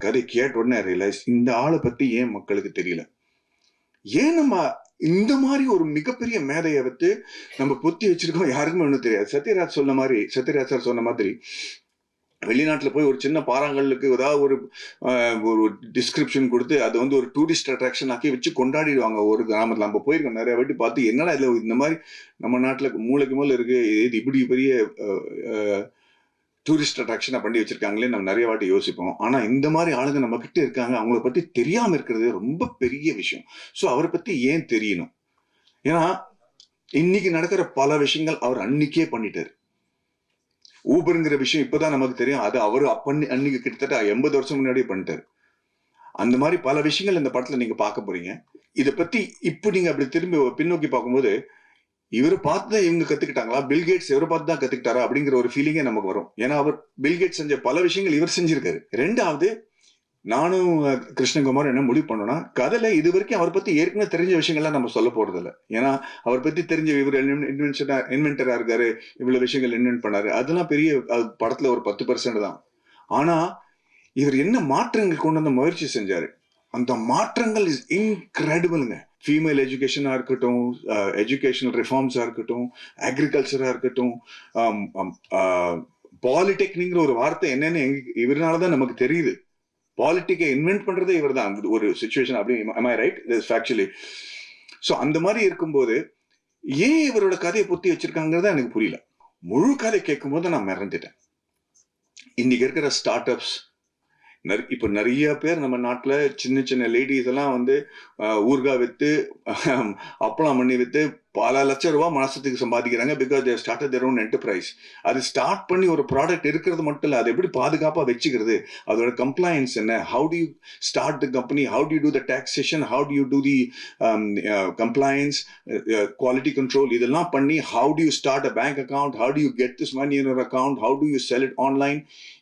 கதை கேட்ட உடனே ரியலைஸ் இந்த ஆளை பத்தி ஏன் மக்களுக்கு தெரியல, ஏன் நம்ம இந்த மாதிரி ஒரு மிகப்பெரிய மேதையை வந்து நம்ம பொத்தி வச்சிருக்கோம், யாருக்குமே ஒன்றும் தெரியாது. சத்யராஜ் சார் சொன்ன மாதிரி வெளிநாட்டில் போய் ஒரு சின்ன பாறாங்கல்லுக்கு ஏதாவது ஒரு டிஸ்கிரிப்ஷன் கொடுத்து அது வந்து ஒரு டூரிஸ்ட் அட்ராக்ஷன் ஆக்கி வச்சு கொண்டாடிடுவாங்க ஒரு கிராமத்தில். நம்ம போயிருக்கோம் நிறைய வாட்டி பார்த்து, என்னடா இதில் இந்த மாதிரி நம்ம நாட்டில் மூளைக்கு மூலம் இருக்கு, இது இப்படி பெரிய டூரிஸ்ட் அட்ராக்ஷனாக பண்ணி வச்சிருக்காங்களே நம்ம நிறைய வாட்டி யோசிப்போம். ஆனால் இந்த மாதிரி ஆளுங்க நம்ம கிட்ட இருக்காங்க, அவங்கள பற்றி தெரியாமல் இருக்கிறது ரொம்ப பெரிய விஷயம். ஸோ அவரை பற்றி ஏன் தெரியணும்? ஏன்னா இன்னைக்கு நடக்கிற பல விஷயங்கள் அவர் அன்னைக்கே பண்ணிட்டாரு. ஊபருங்கிற விஷயம் இப்பதான் நமக்கு தெரியும், அது அவரு அன்னைக்கு கிட்டத்தட்ட 80 வருஷம் முன்னாடியே பண்ணிட்டாரு. அந்த மாதிரி பல விஷயங்கள் இந்த படத்துல நீங்க பார்க்க போறீங்க. இதை பத்தி இப்ப நீங்க அப்படி திரும்பி பின்னோக்கி பார்க்கும்போது, இவரை பார்த்துதான் இவங்க கத்துக்கிட்டாங்களா, பில்கேட்ஸ் இவரை பார்த்து தான் கத்துக்கிட்டாரா அப்படிங்கிற ஒரு ஃபீலிங்கே நமக்கு வரும். ஏன்னா அவர் பில்கேட்ஸ் செஞ்ச பல விஷயங்கள் இவர் செஞ்சிருக்காரு. ரெண்டாவது, நானும் கிருஷ்ணகுமார் என்ன முடிவு பண்ணோம்னா, கதையில இது வரைக்கும் அவர் பத்தி ஏற்கனவே தெரிஞ்ச விஷயங்கள்லாம் நம்ம சொல்ல போறது இல்லை. ஏன்னா அவர் பத்தி தெரிஞ்ச இவர் இன்வென்டரா இருக்காரு, இவ்வளவு விஷயங்கள் இன்வென்ட் பண்ணாரு, அதெல்லாம் பெரிய படத்துல ஒரு 10% தான். ஆனா இவர் என்ன மாற்றங்கள் கொண்டு வந்த முயற்சி செஞ்சாரு, அந்த மாற்றங்கள் இஸ் இன்கிரெடிபிள்ங்க. ஃபீமேல் எஜுகேஷனா இருக்கட்டும், எஜுகேஷனல் ரிஃபார்ம்ஸா இருக்கட்டும், அக்ரிகல்ச்சரா இருக்கட்டும், பாலிடெக்னிக்ங்கிற ஒரு வார்த்தை என்னன்னு இவரால்தான் நமக்கு தெரியுது. பாலிட்டிக்கை இன்வென்ட் பண்றதே இவர் தான் ஒரு சிச்சுவேஷன். அப்படி am I right? This factually. So அந்த மாதிரி இருக்கும்போது ஏன் இவரோட கதையை பொத்தி வச்சிருக்காங்கிறத எனக்கு புரியல. முழு கதை கேட்கும் போது நான் மறந்துட்டேன். இன்னைக்கு இருக்கிற ஸ்டார்ட் அப்ஸ், இப்ப நிறைய பேர் நம்ம நாட்டுல சின்ன சின்ன லேடிஸ் எல்லாம் வந்து ஊர்காய் வித்து அப்பளம் பண்ணி வித்து பல லட்சம் ரூபாய் மாசத்துக்கு சம்பாதிக்கிறாங்க. Because they started their own enterprise. அது ஸ்டார்ட் பண்ணி ஒரு ப்ராடக்ட் இருக்கிறது மட்டும் இல்லை, அதை எப்படி பாதுகாப்பா வச்சுக்கிறது, அதோட கம்ப்ளைன்ஸ் என்ன, how do you start the company, how do you do the taxation, how do you do the compliance, quality control, இதெல்லாம் பண்ணி how do you start a bank account, how do you get this money in your account, how do you sell it online,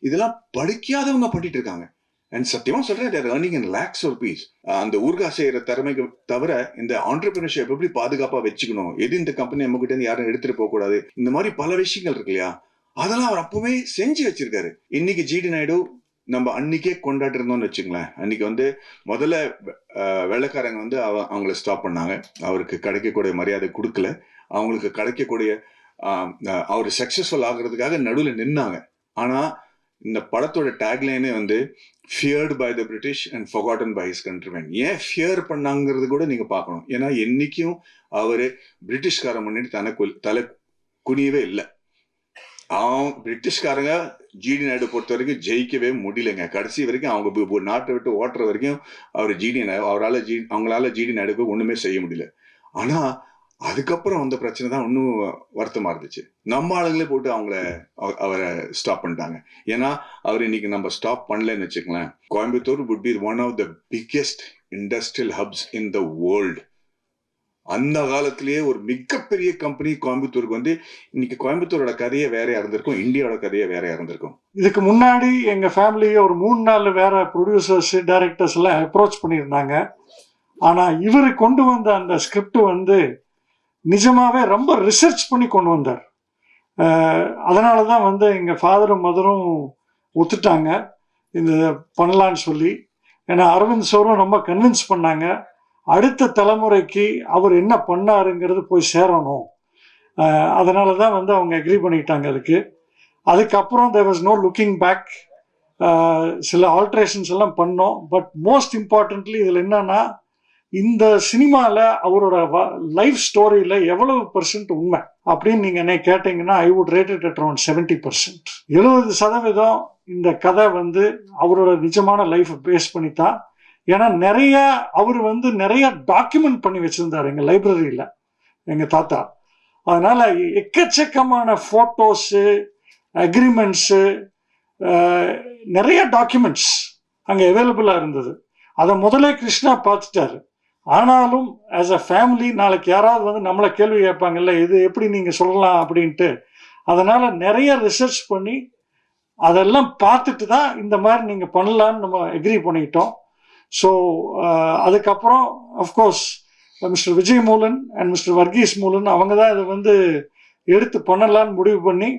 இதெல்லாம் படிக்காதவங்க பண்ணிட்டு இருக்காங்க. And சத்தியமா சொல்றேன், தேர் earning in lakhs of rupees. அந்த ஊர்கா செய்யற திறமைக்கு தவிர இந்த ஆண்டர்பிரினர்ஷிப் எப்படி பாதுகாப்பா வச்சுக்கணும், எது இந்த கம்பெனி நம்ம கிட்ட இருந்து யாரும் எடுத்துட்டு போக கூடாது, இந்த மாதிரி பல விஷயங்கள் இருக்கு இல்லையா, அதெல்லாம் அவர் அப்பவே செஞ்சு வச்சிருக்காரு. இன்னைக்கு ஜிடி நாயுடு நம்ம அன்னைக்கே கொண்டாடி இருந்தோம்னு வச்சுங்களேன். அன்னைக்கு வந்து முதல்ல வெள்ளைக்காரங்க வந்து அவங்கள ஸ்டாப் பண்ணாங்க, அவருக்கு கிடைக்கக்கூடிய மரியாதை கொடுக்கல, அவங்களுக்கு கிடைக்கக்கூடிய அவர் சக்சஸ்ஃபுல் ஆகுறதுக்காக நடுவில் நின்னாங்க. ஆனா இந்த படத்தோட டேக்லைனே வந்து feared by the British and forgotten by his countrymen. ஏன் ஃபியர் பண்ணாங்கிறது கூட நீங்க பார்க்கணும். ஏன்னா என்னைக்கும் அவரு பிரிட்டிஷ்காரன் முன்னாடி தலை குனியவே இல்லை. பிரிட்டிஷ்காரங்க ஜிடி நாயுடு பொறுத்த வரைக்கும் ஜெயிக்கவே முடியலைங்க. கடைசி வரைக்கும் அவங்க நாட்டை விட்டு ஓட்டுற வரைக்கும் அவங்களால ஜிடி நாயுடுக்கு ஒண்ணுமே செய்ய முடியல. ஆனா அதுக்கப்புறம் வந்த பிரச்சனை தான் இன்னும் வருத்தமா இருந்துச்சு. நம்ம ஆளுங்களே போட்டு அவரை ஸ்டாப் பண்ணிட்டாங்க. ஏன்னா அவர் இன்னைக்கு நம்ம ஸ்டாப் பண்ணலன்னு வச்சுக்கலாம், Coimbatore would be one of the biggest industrial hubs in the world. அந்த காலத்திலேயே ஒரு மிகப்பெரிய கம்பெனி கோயம்புத்தூருக்கு வந்து, இன்னைக்கு கோயம்புத்தூரோட கதையே வேறையா இருந்திருக்கும், இந்தியாவோட கதையே வேறையா இருந்திருக்கும். இதுக்கு முன்னாடி எங்க ஃபேமிலியே ஒரு 3-4 வேற ப்ரொடியூசர்ஸ் டைரக்டர்ஸ் எல்லாம் அப்ரோச் பண்ணியிருந்தாங்க. ஆனா இவரு கொண்டு வந்த அந்த ஸ்கிரிப்ட் வந்து நிஜமாவே ரொம்ப ரிசர்ச் பண்ணி கொண்டு வந்தார். அதனால தான் வந்து எங்கள் ஃபாதரும் மதரும் ஒத்துட்டாங்க இந்த பண்ணலான்னு சொல்லி. ஏன்னா அரவிந்த் சாரும் ரொம்ப கன்வின்ஸ் பண்ணாங்க, அடுத்த தலைமுறைக்கு அவர் என்ன பண்ணாருங்கிறது போய் சேரணும். அதனால தான் வந்து அவங்க அக்ரி பண்ணிக்கிட்டாங்க அதுக்கு. அதுக்கப்புறம் there was no looking back. சில ஆல்ட்ரேஷன்ஸ் எல்லாம் பண்ணோம். பட் மோஸ்ட் இம்பார்ட்டன்ட்லி இதில் என்னன்னா, இந்த சினிமாவில் அவரோட லைஃப் ஸ்டோரியில் எவ்வளவு % உண்மை அப்படின்னு நீங்கள் என்ன கேட்டீங்கன்னா, I would rate it at around 70%. 70% இந்த கதை வந்து அவரோட நிஜமான லைஃப்பை பேஸ் பண்ணி தான். ஏன்னா அவர் வந்து நிறைய டாக்குமெண்ட் பண்ணி வச்சுருந்தார் எங்கள் லைப்ரரியில், எங்கள் தாத்தா. அதனால் எக்கச்சக்கமான ஃபோட்டோஸு, அக்ரிமெண்ட்ஸு, நிறைய டாக்குமெண்ட்ஸ் அங்கே அவைலபிளாக இருந்தது. அதை முதலே கிருஷ்ணா பார்த்துட்டாரு. ஆனாலும் ஆஸ் அ ஃபேமிலி நாளைக்கு யாராவது வந்து நம்மளை கேள்வி கேட்பாங்கல்ல, இது எப்படி நீங்கள் சொல்லலாம் அப்படின்ட்டு, அதனால் நிறைய ரிசர்ச் பண்ணி அதெல்லாம் பார்த்துட்டு தான் இந்த மாதிரி நீங்கள் பண்ணலான்னு நம்ம எக்ரி பண்ணிக்கிட்டோம். ஸோ அதுக்கப்புறம் of course mister Vijay Moolan and mister Varghese Moolan அவங்க தான் இதை வந்து எடுத்து பண்ணலான்னு முடிவு பண்ணி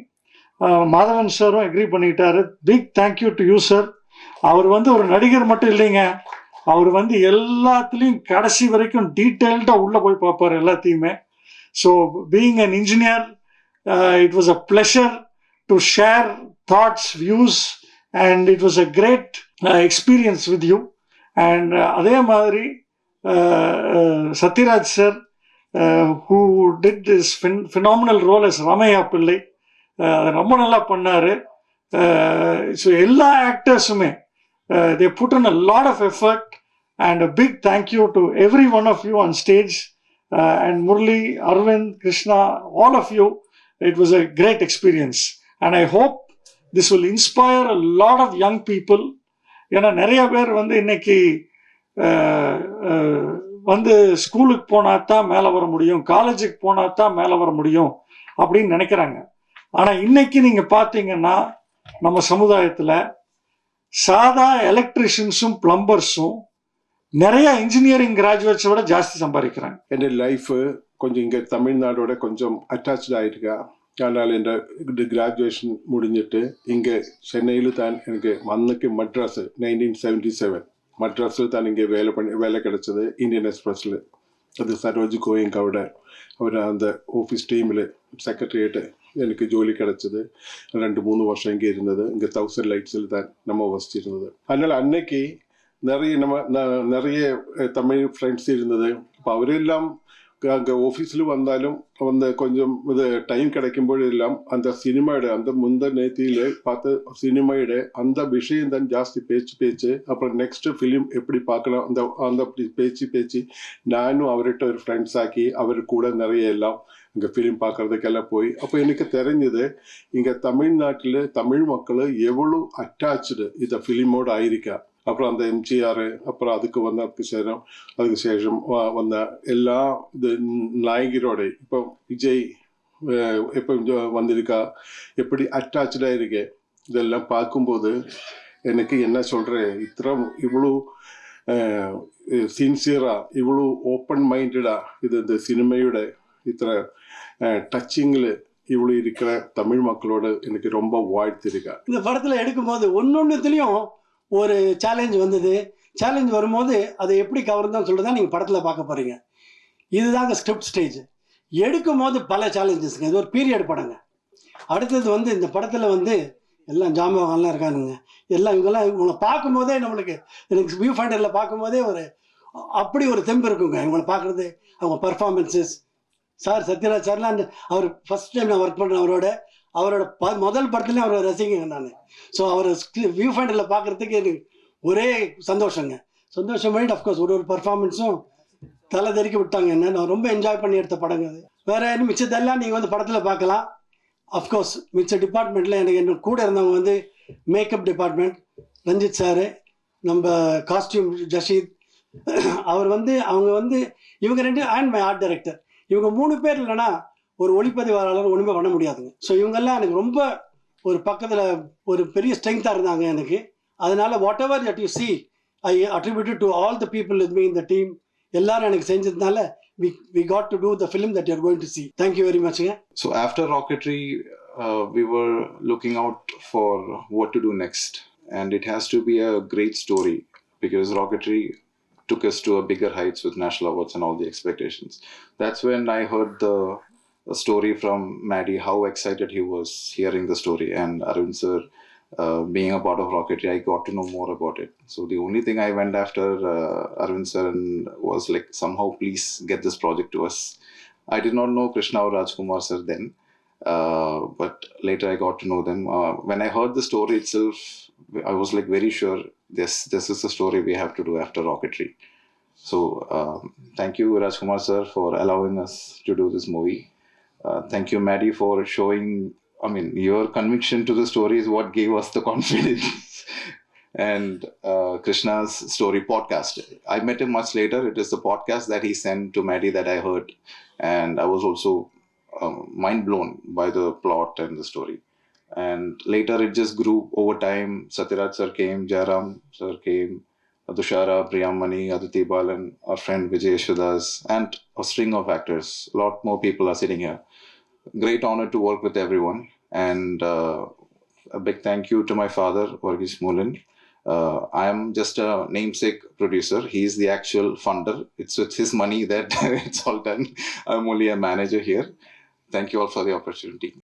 மாதவன் சாரும் எக்ரி பண்ணிக்கிட்டாரு. Big thank you to you sir. அவர் வந்து ஒரு நடிகர் மட்டும் இல்லைங்க, அவர் வந்து எல்லாத்துலேயும் கடைசி வரைக்கும் டீட்டெயில்டாக உள்ளே போய் பார்ப்பார் எல்லாத்தையுமே. So being an engineer, it was a pleasure to share thoughts, views, and it was a great experience with you. And அதே மாதிரி Sathyaraj sir, who did this phenomenal role as Ramaya Pillai, அதை ரொம்ப நல்லா பண்ணார். ஸோ எல்லா ஆக்டர்ஸுமே they put in a lot of effort, and a big thank you to every one of you on stage, and Murli, Arvind, Krishna, all of you. It was a great experience, and I hope this will inspire a lot of young people. ஏன்னா நிறைய பேர் வந்து இன்னைக்கு வந்து ஸ்கூலுக்கு போனால் தான் மேலே வர முடியும், காலேஜுக்கு போனால் தான் மேலே வர முடியும் அப்படின்னு நினைக்கிறாங்க. ஆனால் இன்னைக்கு நீங்கள் பார்த்தீங்கன்னா நம்ம சமுதாயத்தில் சாதா எலக்ட்ரிஷியன்ஸும் பிளம்பர்ஸும் நிறைய இன்ஜினியரிங் கிராஜுவேட்ஸை விட ஜாஸ்தி சம்பாதிக்கிறாங்க. என் லைஃபு கொஞ்சம் இங்கே தமிழ்நாடோட கொஞ்சம் அட்டாச்சு ஆகிருக்கா. ஆனால் என் கிராஜுவேஷன் முடிஞ்சிட்டு இங்கே சென்னையில் தான் எனக்கு அன்னைக்கு மட்ராஸ் 1977 மட்ராஸில் தான் இங்கே வேலை கிடைச்சது இந்தியன் எக்ஸ்பிரஸில். அது சரோஜ் கோயங்காவோட அவர் அந்த ஆஃபீஸ் டீமில் செக்ரட்டரியேட்டு எனக்கு ஜோலி கிடச்சிது. 2-3 வருஷம் இங்கே இருந்தது. இங்கே 1000 லைட்ஸில் தான் நம்ம வசிச்சிருந்தது. அதனால் அன்னைக்கு நிறைய தமிழ் ஃப்ரெண்ட்ஸ் இருந்தது. இப்போ அவரெல்லாம் அங்கே ஆஃபீஸில் வந்தாலும் கொஞ்சம் இது டைம் கிடைக்கும்போதெல்லாம் அந்த சினிமாவோட அந்த நேத்தியில் பார்த்த சினிமாவோட அந்த விஷயம் தான் ஜாஸ்தி பேச்சு. அப்புறம் நெக்ஸ்ட் ஃபிலிம் எப்படி பார்க்கலாம் அந்த பேச்சு நானும் அவர்கிட்ட ஒரு ஃப்ரெண்ட்ஸ் ஆக்கி அவர் கூட நிறைய எல்லாம் இங்கே ஃபிலிம் பார்க்கறதுக்கெல்லாம் போய் அப்போ எனக்கு தெரிஞ்சது இங்கே தமிழ்நாட்டில் தமிழ் மக்கள் எவ்வளோ அட்டாச்சு இந்த ஃபிலிமோடு ஆயிருக்கா. அப்புறம் அந்த எம்ஜிஆர், அப்புறம் அதுக்கு சேஷம் வந்த எல்லா இது நாயகரோட இப்போ விஜய் எப்போ வந்திருக்கா, எப்படி அட்டாச்சாக இருக்கு, இதெல்லாம் பார்க்கும்போது எனக்கு என்ன சொல்கிறேன், இவ்வளோ சின்சியராக இவ்வளோ ஓப்பன் மைண்டடாக இந்த சினிமையோட டச்சிங்கில் இவ்வளோ இருக்கிற தமிழ் மக்களோட எனக்கு ரொம்ப வாழ்த்திருக்கா. இந்த படத்தில் எடுக்கும்போது ஒன்னொன்னுத்துலேயும் ஒரு சேலஞ்ச் வந்தது. சேலஞ்ச் வரும்போது அதை எப்படி கவர்ந்தான்னு சொல்லிட்டு தான் நீங்கள் படத்தில் பார்க்க போகிறீங்க. இதுதாங்க ஸ்கிரிப்ட் ஸ்டேஜ். எடுக்கும் போது பல சேலஞ்சஸ்ங்க. இது ஒரு பீரியட் படங்க. அடுத்தது வந்து இந்த படத்தில் வந்து எல்லாம் ஜாம்பவான்லாம் இருக்கானுங்க. எல்லாம் இவங்களை பார்க்கும்போதே எனக்கு வியூ ஃபைண்டரில் பார்க்கும்போதே அப்படி ஒரு தெம்பு இருக்குங்க இவங்களை பார்க்குறது, அவங்க பர்ஃபார்மன்ஸஸ். சார் சத்யராஜ் சார்லாம் அவர் ஃபஸ்ட் டைம் நான் ஒர்க் பண்ணுறேன் அவரோட முதல் படத்துலேயும் அவரை ரசிகங்க நான். ஸோ அவரை வியூ ஃபைண்டரில் பார்க்குறதுக்கு எனக்கு ஒரே சந்தோஷம் மைண்ட். அஃப்கோர்ஸ் ஒரு பர்ஃபார்மன்ஸும் தலை தெறிக்க விட்டாங்க என்ன. நான் ரொம்ப என்ஜாய் பண்ணி எடுத்த படங்க அது. வேறு என்ன மிச்சத்தெல்லாம் நீங்கள் வந்து படத்தில் பார்க்கலாம். அஃப்கோர்ஸ் மிச்ச டிபார்ட்மெண்ட்டில் எனக்கு கூட இருந்தவங்க வந்து மேக்கப் டிபார்ட்மெண்ட் ரஞ்சித் சாரு, நம்ம காஸ்டியூம் ஜஷீத், அவர் வந்து அவங்க வந்து இவங்க 2 அண்ட் மை ஆர்ட் டைரக்டர், இவங்க 3 பேர் இல்லைன்னா ஒரு ஒளிப்பதிவாளர் ஒன்றுமே பண்ண முடியாதுங்க. ஸோ இவங்கெல்லாம் எனக்கு ரொம்ப ஒரு பக்கத்தில் ஒரு பெரிய ஸ்ட்ரெங்காக இருந்தாங்க எனக்கு. அதனால what ever that you see I attributed to all the people with me in the team. எல்லாரும் எனக்கு செஞ்சதுனால we got to do the film that you're going to see. Thank you very much. So after Rocketry, we were looking out for what to do next, and it has to be a great story because Rocketry took us to a bigger heights with national awards and all the expectations. That's when I heard the story from Maddie, how excited he was hearing the story, and Arvind sir being a part of Rocketry, I got to know more about it. So the only thing I went after Arvind sir was like, somehow please get this project to us. I did not know Krishna or Rajkumar sir then, but later I got to know them. When I heard the story itself, I was like very sure this is the story we have to do after Rocketry. So thank you Rajkumar sir for allowing us to do this movie. Thank you Maddie for showing, your conviction to the story is what gave us the confidence. And Krishna's story podcast, I met him much later. It is the podcast that he sent to Maddie that I heard, and I was also mind blown by the plot and the story. And later it just grew over time. Satyaraj sir came, Jayaram sir came, Dushara, Priyamani, Aditi Balan, our friend Vijay Yashodas, and a string of actors. A lot more people are sitting here. Great honor to work with everyone. And a big thank you to my father, Varghese Moolan, I am just a namesake producer. He is the actual funder. It's with his money that it's all done. I'm only a manager here. Thank you all for the opportunity.